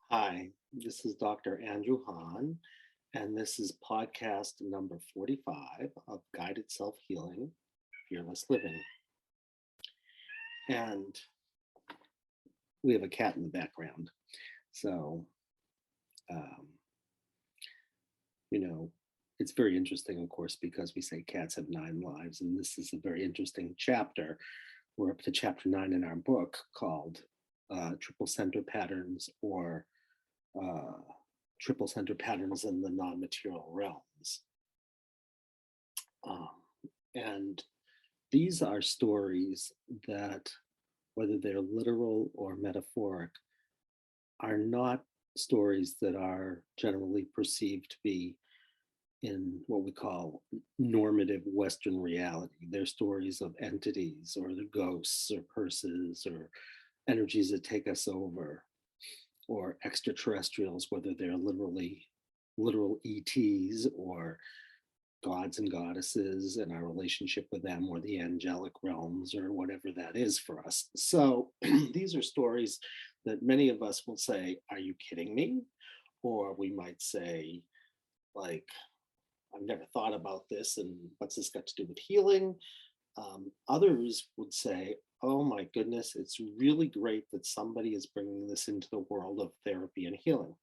Hi, this is Dr. Andrew Hahn, and this is podcast number 45 of Guided Self Healing Fearless Living. And we have a cat in the background. So, um, you know, it's very interesting, of course, because we say cats have 9 lives. And this is a very interesting chapter. We're up to chapter 9 in our book called Triple Center Patterns or uh, Triple Center Patterns in the Non-Material Realms. Um, and these are stories that, whether they're literal or metaphoric, are not stories that are generally perceived to be in what we call normative Western reality. They're stories of entities or the ghosts or curses or energies that take us over, or extraterrestrials, whether they're literal ETs or gods and goddesses and our relationship with them, or the angelic realms, or whatever that is for us. So these are stories that many of us will say, "Are you kidding me?" Or we might say, like, "I've never thought about this, and what's this got to do with healing?" Others would say, "Oh my goodness, it's really great that somebody is bringing this into the world of therapy and healing."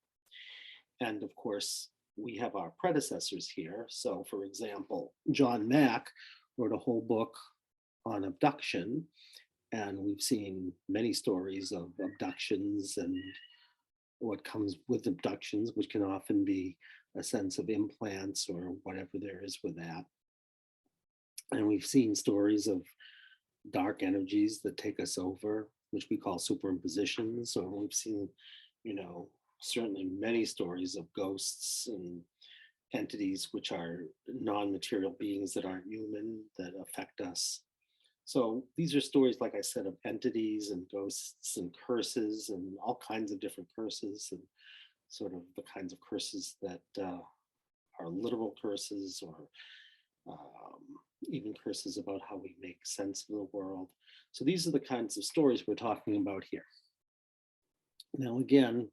And of course, we have our predecessors here. So, for example, John Mack wrote a whole book on abduction, and we've seen many stories of abductions and what comes with abductions, which can often be a sense of implants or whatever there is with that. And we've seen stories of dark energies that take us over, which we call superimpositions. So we've seen, you know, certainly many stories of ghosts and entities which are non-material beings that aren't human that affect us. So these are stories, like I said, of entities and ghosts and curses and all kinds of different curses, and sort of the kinds of curses that are literal curses, or um, even curses about how we make sense of the world. So these are the kinds of stories we're talking about here. Now, again,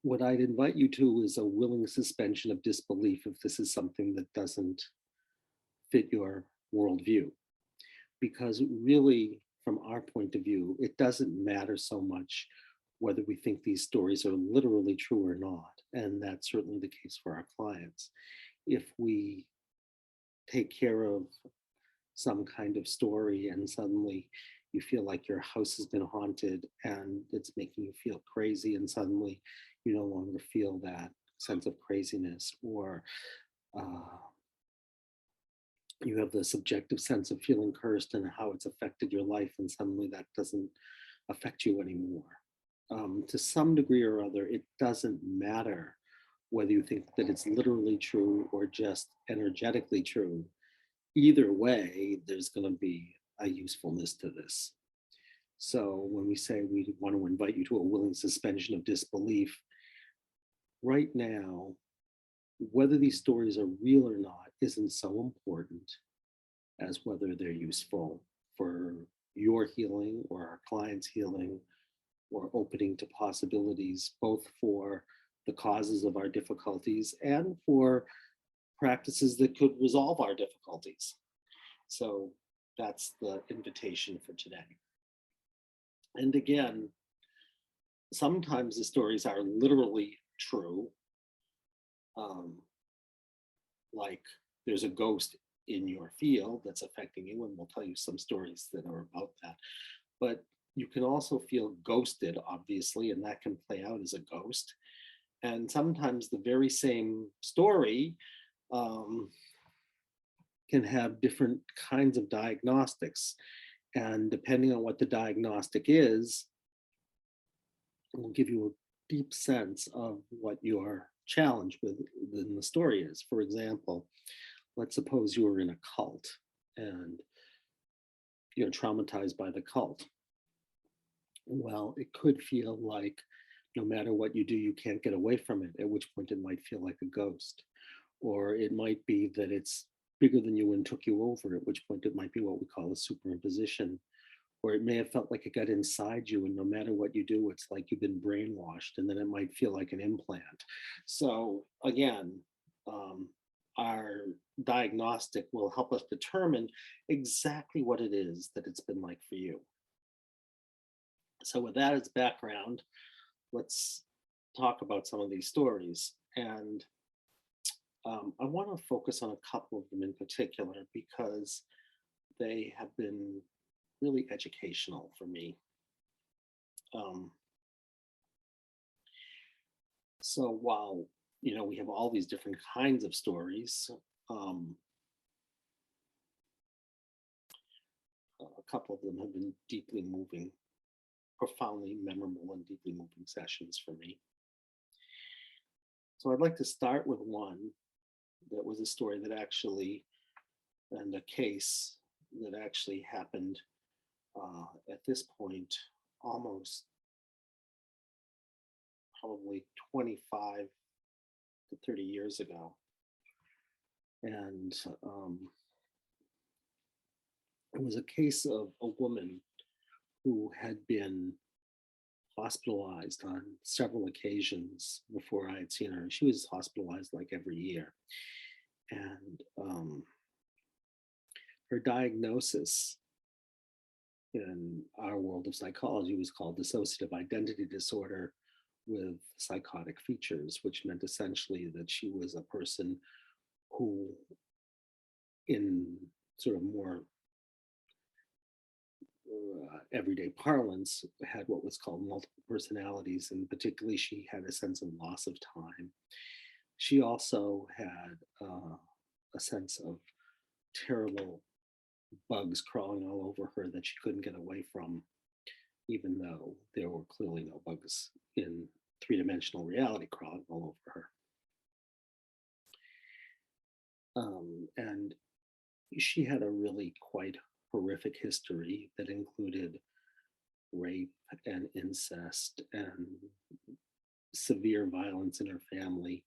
what I'd invite you to is a willing suspension of disbelief if this is something that doesn't fit your worldview. Because really, from our point of view, it doesn't matter so much whether we think these stories are literally true or not. And that's certainly the case for our clients. If we take care of some kind of story and suddenly you feel like your house has been haunted and it's making you feel crazy, and suddenly you no longer feel that sense of craziness, or uh, you have the subjective sense of feeling cursed and how it's affected your life, and suddenly that doesn't affect you anymore. To some degree or other, it doesn't matter whether you think that it's literally true or just energetically true. Either way, there's going to be a usefulness to this. So when we say we want to invite you to a willing suspension of disbelief, right now, whether these stories are real or not isn't so important as whether they're useful for your healing or our client's healing, or opening to possibilities both for the causes of our difficulties and for practices that could resolve our difficulties. So that's the invitation for today. And again, sometimes the stories are literally true. Like, there's a ghost in your field that's affecting you, and we'll tell you some stories that are about that. But you can also feel ghosted, obviously, and that can play out as a ghost. And sometimes the very same story um, can have different kinds of diagnostics. And depending on what the diagnostic is, it will give you a deep sense of what your challenge within the story is. For example, let's suppose you were in a cult and you're traumatized by the cult. Well, it could feel like no matter what you do, you can't get away from it, at which point it might feel like a ghost. Or it might be that it's bigger than you and took you over, at which point it might be what we call a superimposition. or it may have felt like it got inside you, and no matter what you do, it's like you've been brainwashed, and then it might feel like an implant. So again, um, our diagnostic will help us determine exactly what it is that it's been like for you. So with that as background, let's talk about some of these stories. And I want to focus on a couple of them in particular because they have been really educational for me. Um, so while we have all these different kinds of stories, um, a couple of them have been deeply moving, profoundly memorable, and deeply moving sessions for me. So I'd like to start with one that was a story that actually, and a case that actually happened at this point almost probably 25 to 30 years ago. And it was a case of a woman who had been hospitalized on several occasions before I had seen her. She was hospitalized like every year. And her diagnosis in our world of psychology was called dissociative identity disorder with psychotic features, which meant essentially that she was a person who, in sort of more everyday parlance, had what was called multiple personalities, and particularly she had a sense of loss of time. She also had a sense of terrible bugs crawling all over her that she couldn't get away from, even though there were clearly no bugs in three-dimensional reality crawling all over her. And she had a really quite horrific history that included rape and incest and severe violence in her family,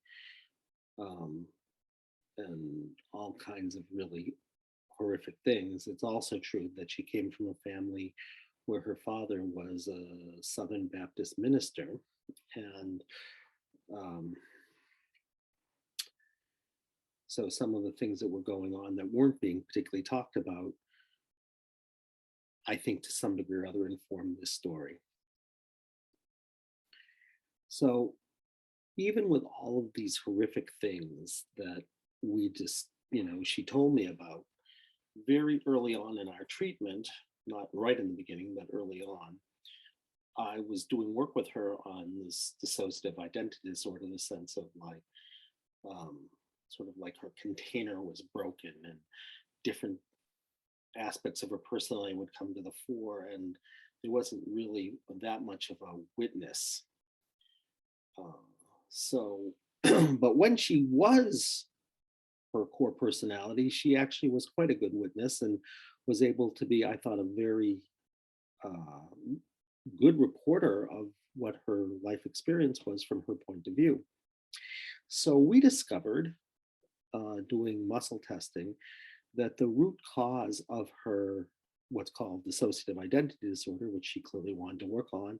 and all kinds of really horrific things. It's also true that she came from a family where her father was a Southern Baptist minister, and so some of the things that were going on that weren't being particularly talked about, I think to some degree or other informed this story. So even with all of these horrific things that we just, she told me about very early on in our treatment, not right in the beginning, but early on, I was doing work with her on this dissociative identity disorder in the sense of like, sort of like her container was broken and different aspects of her personality would come to the fore, and there wasn't really that much of a witness. So, but when she was her core personality, she actually was quite a good witness and was able to be, I thought, a very good reporter of what her life experience was from her point of view. So we discovered, doing muscle testing, that the root cause of her what's called dissociative identity disorder, which she clearly wanted to work on,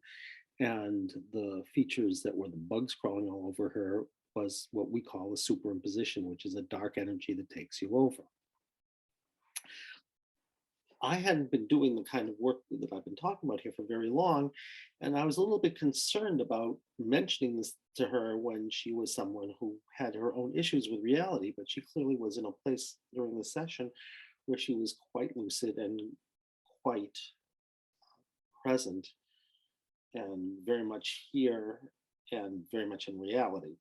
and the features that were the bugs crawling all over her, was what we call a superimposition, which is a dark energy that takes you over. I hadn't been doing the kind of work that I've been talking about here for very long, and I was a little bit concerned about mentioning this to her when she was someone who had her own issues with reality, but she clearly was in a place during the session where she was quite lucid and quite present and very much here and very much in reality.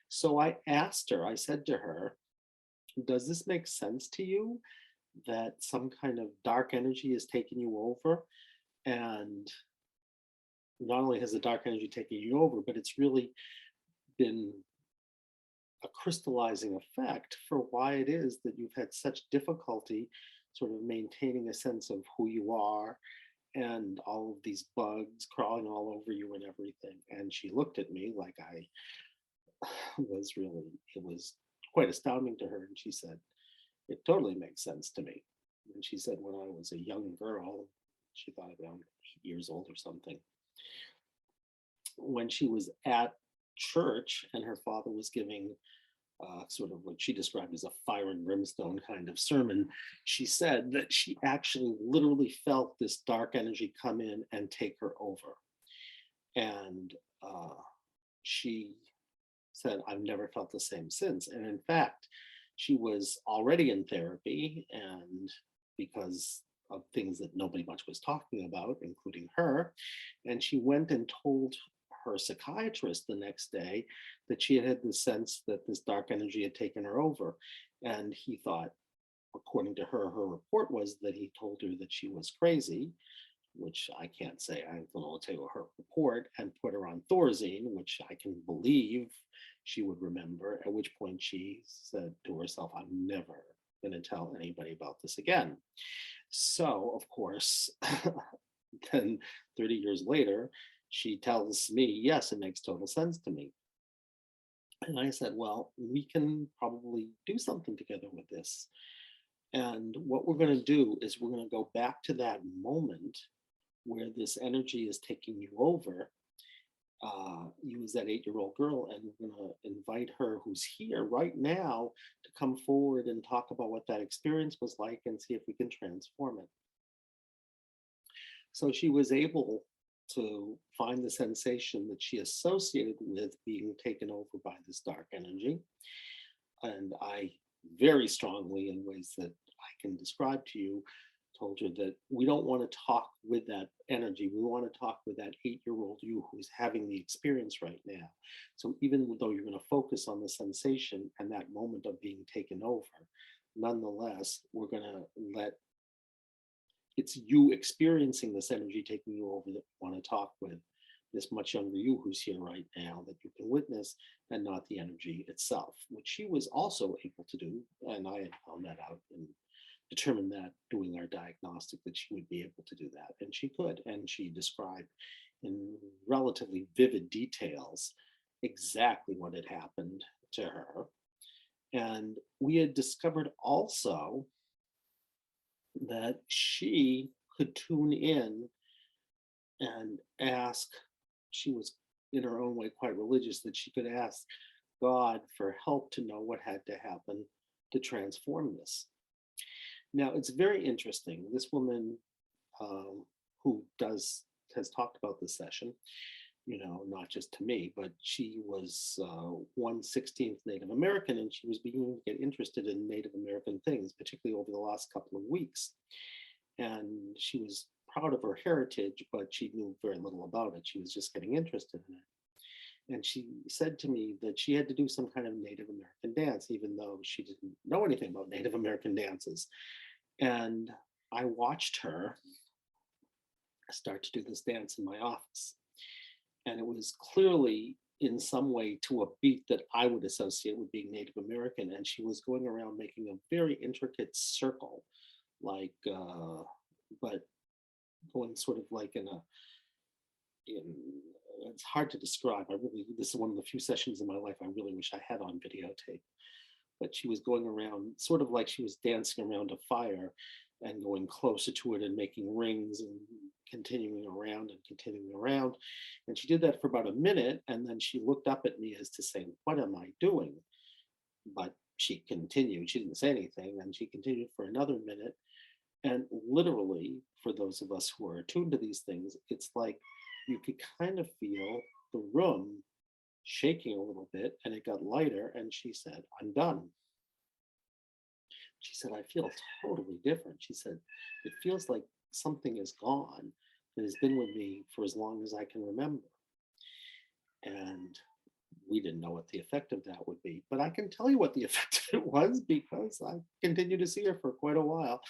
So I asked her, I said to her, does this make sense to you that some kind of dark energy is taking you over? And not only has the dark energy taken you over, but it's really been a crystallizing effect for why it is that you've had such difficulty sort of maintaining a sense of who you are, and all of these bugs crawling all over you and everything. And she looked at me like I was really, it was quite astounding to her. And she said, it totally makes sense to me. And she said, when I was a young girl, she thought around 8 years old or something, when she was at church and her father was giving sort of what she described as a fire and brimstone kind of sermon, she said that she actually literally felt this dark energy come in and take her over. And she said, I've never felt the same since. And in fact, she was already in therapy, and because of things that nobody much was talking about, including her, and she went and told her psychiatrist the next day that she had the sense that this dark energy had taken her over. And he thought, according to her, her report was that he told her that she was crazy, which I can't say. I don't know, I'll tell you her report, and put her on Thorazine, which I can believe she would remember, at which point she said to herself, I'm never going to tell anybody about this again. So, of course, then 30 years later, she tells me, yes, it makes total sense to me. And I said, well, we can probably do something together with this. And what we're going to do is we're going to go back to that moment where this energy is taking you over. You as that 8-year-old girl, and we're going to invite her, who's here right now, to come forward and talk about what that experience was like and see if we can transform it. So she was able to find the sensation that she associated with being taken over by this dark energy. And I very strongly, in ways that I can describe to you, told her that we don't want to talk with that energy. We want to talk with that 8-year-old you who's having the experience right now. So even though you're going to focus on the sensation and that moment of being taken over, nonetheless, we're going to let it's you experiencing this energy taking you over that we want to talk with this much younger you who's here right now that you can witness, and not the energy itself, which she was also able to do. And I had found that out and determined that doing our diagnostic that she would be able to do that. And she could. And she described in relatively vivid details exactly what had happened to her. And we had discovered also that she could tune in and ask, she was in her own way quite religious, that she could ask God for help to know what had to happen to transform this. Now, it's very interesting. This woman who has talked about this session, not just to me, but she was 1/16 Native American, and she was beginning to get interested in Native American things, particularly over the last couple of weeks. And she was proud of her heritage, but she knew very little about it. She was just getting interested in it. And she said to me that she had to do some kind of Native American dance, even though she didn't know anything about Native American dances. And I watched her start to do this dance in my office. And it was clearly in some way to a beat that I would associate with being Native American. And she was going around making a very intricate circle, like, but going sort of like it's hard to describe. This is one of the few sessions in my life I really wish I had on videotape. But she was going around sort of like she was dancing around a fire and going closer to it and making rings and continuing around and continuing around. And she did that for about a minute. And then she looked up at me as to say, what am I doing? But she continued. She didn't say anything. And she continued for another minute. And literally, for those of us who are attuned to these things, it's like you could kind of feel the room shaking a little bit, and it got lighter. And she said, I'm done. She said, I feel totally different. She said, it feels like something is gone that has been with me for as long as I can remember. And we didn't know what the effect of that would be. But I can tell you what the effect of it was, because I continued to see her for quite a while,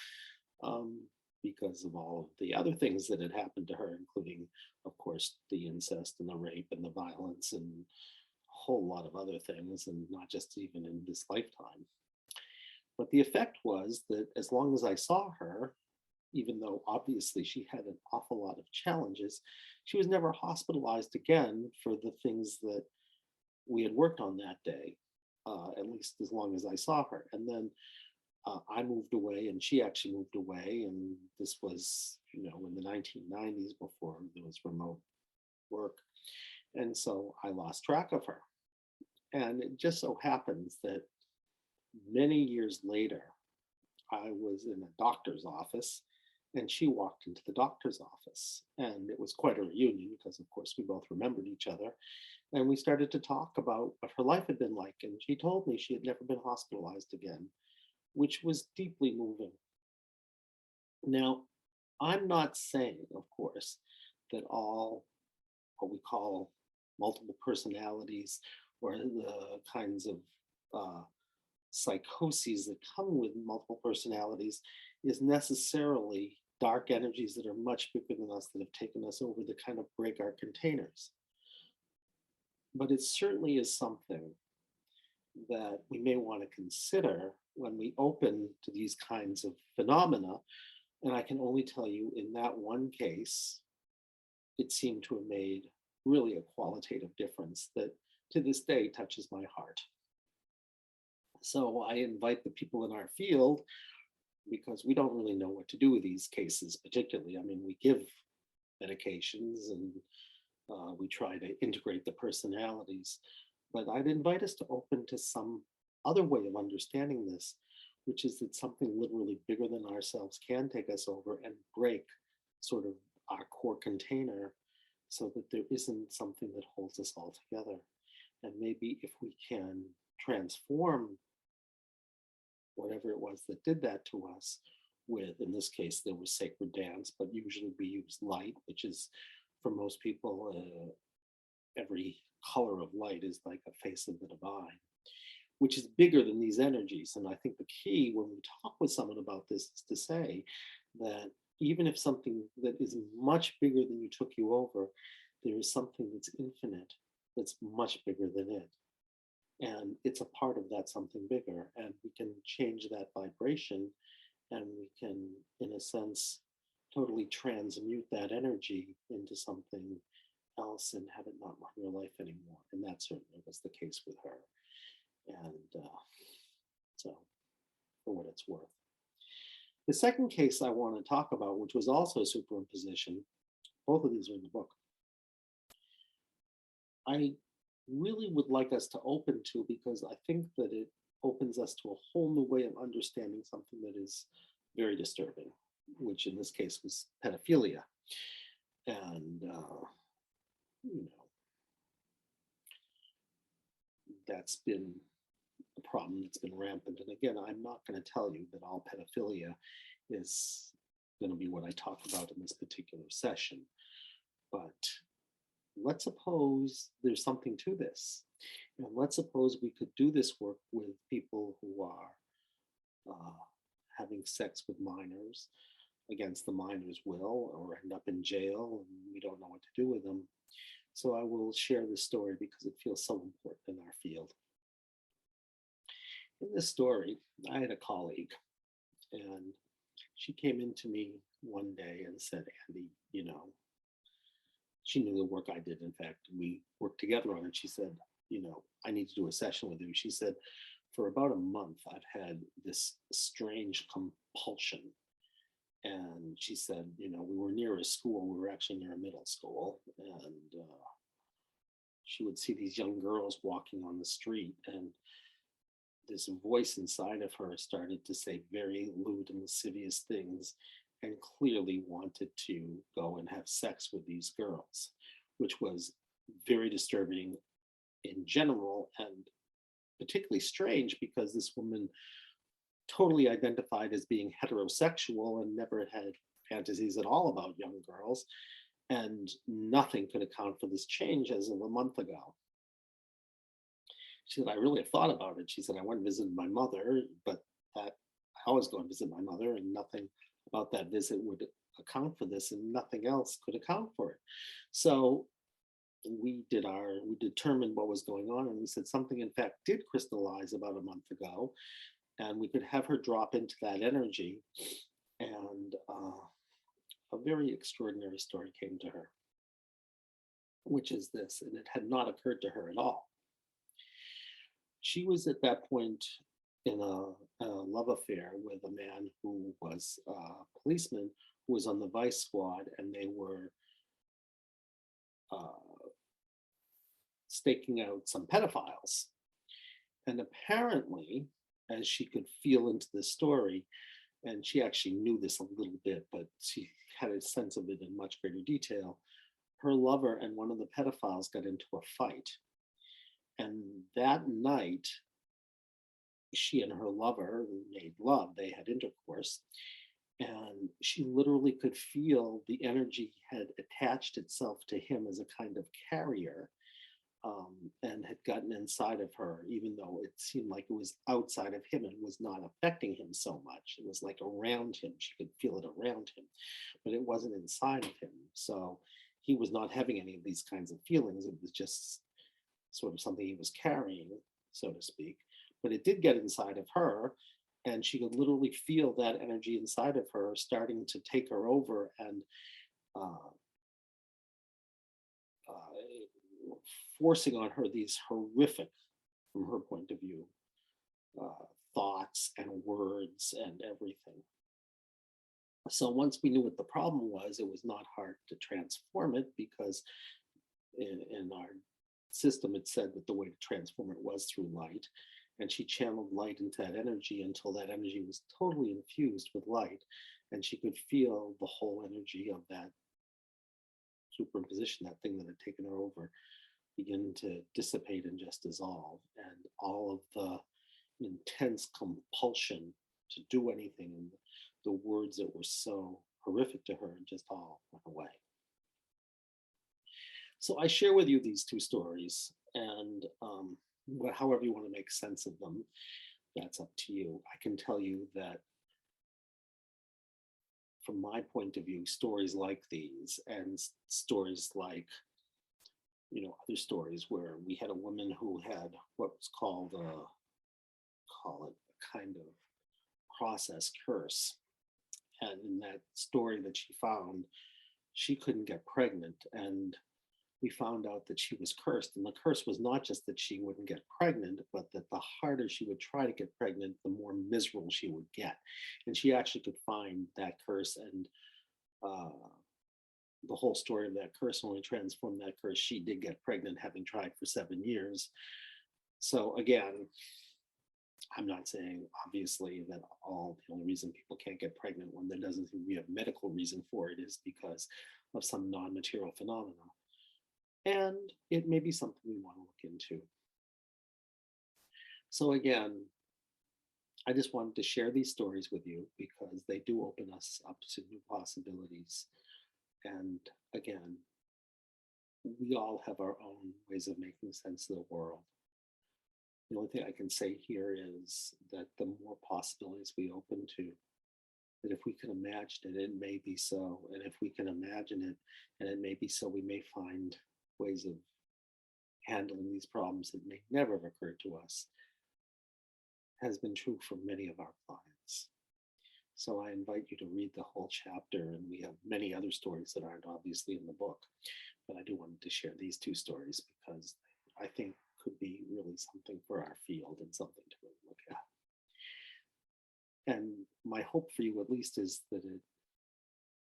because of all of the other things that had happened to her, including, of course, the incest and the rape and the violence and a whole lot of other things, and not just even in this lifetime. But the effect was that as long as I saw her, even though obviously she had an awful lot of challenges, she was never hospitalized again for the things that we had worked on that day, at least as long as I saw her. And then I moved away and she actually moved away. And this was, in the 1990s before there was remote work. And so I lost track of her. And it just so happens that many years later, I was in a doctor's office and she walked into the doctor's office. And it was quite a reunion because, of course, we both remembered each other. And we started to talk about what her life had been like. And she told me she had never been hospitalized again, which was deeply moving. Now, I'm not saying, of course, that all what we call multiple personalities or the kinds of psychoses that come with multiple personalities is necessarily dark energies that are much bigger than us that have taken us over that kind of break our containers. But it certainly is something that we may want to consider when we open to these kinds of phenomena. And I can only tell you in that one case, it seemed to have made really a qualitative difference that to this day touches my heart. So I invite the people in our field, because we don't really know what to do with these cases particularly. I mean, we give medications and we try to integrate the personalities, but I'd invite us to open to some other way of understanding this, which is that something literally bigger than ourselves can take us over and break sort of our core container so that there isn't something that holds us all together. And maybe if we can transform whatever it was that did that to us with, in this case, there was sacred dance, but usually we use light, which is for most people, every color of light is like a face of the divine, which is bigger than these energies. And I think the key when we talk with someone about this is to say that even if something that is much bigger than you took you over, there is something that's infinite, that's much bigger than it. And it's a part of that something bigger. And we can change that vibration and we can, in a sense, totally transmute that energy into something else and have it not run your life anymore. And that certainly was the case with her. And so, for what it's worth. The second case I want to talk about, which was also superimposition, both of these are in the book, I really would like us to open to, because I think that it opens us to a whole new way of understanding something that is very disturbing, which in this case was pedophilia. And, that's been a problem that's been rampant. And again, I'm not going to tell you that all pedophilia is going to be what I talk about in this particular session. But let's suppose there's something to this. And let's suppose we could do this work with people who are having sex with minors against the minor's will or end up in jail and we don't know what to do with them. So I will share this story because it feels so important in our field. In this story, I had a colleague and she came into me one day and said, Andy, she knew the work I did. In fact, we worked together on it. She said, I need to do a session with you. She said, for about a month, I've had this strange compulsion. And she said, we were near a school. We were actually near a middle school. And she would see these young girls walking on the street. And this voice inside of her started to say very lewd and lascivious things and clearly wanted to go and have sex with these girls, which was very disturbing in general and particularly strange because this woman totally identified as being heterosexual and never had fantasies at all about young girls. And nothing could account for this change as of a month ago. She said, I really have thought about it. She said, I went and visited my mother, but I always go and visit my mother, and nothing about that visit would account for this, and nothing else could account for it. So we determined what was going on, and we said something, in fact, did crystallize about a month ago, and we could have her drop into that energy. And a very extraordinary story came to her, which is this, and it had not occurred to her at all. She was at that point in a love affair with a man who was a policeman who was on the vice squad, and they were uh, staking out some pedophiles. And apparently, as she could feel into the story, and she actually knew this a little bit, but she had a sense of it in much greater detail, her lover and one of the pedophiles got into a fight. And that night, she and her lover made love, they had intercourse, and she literally could feel the energy had attached itself to him as a kind of carrier, and had gotten inside of her, even though it seemed like it was outside of him and was not affecting him so much. It was like around him. She could feel it around him, but it wasn't inside of him. So he was not having any of these kinds of feelings. It was just sort of something he was carrying, so to speak. But it did get inside of her, and she could literally feel that energy inside of her starting to take her over and uh, forcing on her these horrific, from her point of view, uh, thoughts and words and everything. So once we knew what the problem was, it was not hard to transform it, because in our system it said that the way to transform it was through light. And she channeled light into that energy until that energy was totally infused with light. And she could feel the whole energy of that superimposition, that thing that had taken her over, begin to dissipate and just dissolve. And all of the intense compulsion to do anything, and the words that were so horrific to her, just all went away. So I share with you these two stories, and however you want to make sense of them, that's up to you. I can tell you that from my point of view, stories like these and stories like, other stories where we had a woman who had what was called call it a kind of process curse. And in that story that she found, she couldn't get pregnant. And we found out that she was cursed. And the curse was not just that she wouldn't get pregnant, but that the harder she would try to get pregnant, the more miserable she would get. And she actually could find that curse, and uh, the whole story of that curse only transformed that curse. She did get pregnant, having tried for 7 years. So again, I'm not saying obviously that the only reason people can't get pregnant when there doesn't seem to be a medical reason for it is because of some non-material phenomena. And it may be something we want to look into. So again, I just wanted to share these stories with you because they do open us up to new possibilities. And again, we all have our own ways of making sense of the world. The only thing I can say here is that the more possibilities we open to, that if we can imagine it, it may be so. And if we can imagine it, and it may be so, we may find ways of handling these problems that may never have occurred to us. Has been true for many of our clients. So I invite you to read the whole chapter, and we have many other stories that aren't obviously in the book. But I do want to share these two stories because I think could be really something for our field and something to really look at. And my hope for you, at least, is that it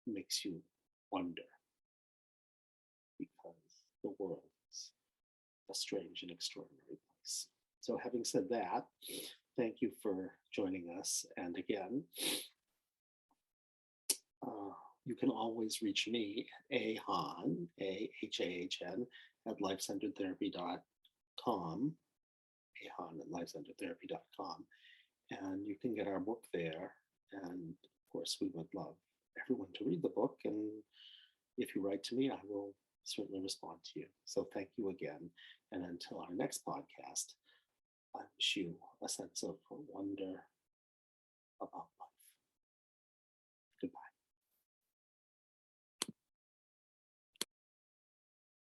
makes you wonder, because the world is a strange and extraordinary place. So having said that, thank you for joining us. And again, you can always reach me at ahahn, AHAHN, at lifecenteredtherapy.com, ahahn at lifecenteredtherapy.com. And you can get our book there. And of course, we would love everyone to read the book. And if you write to me, I will certainly respond to you. So thank you again. And until our next podcast, I wish you a sense of wonder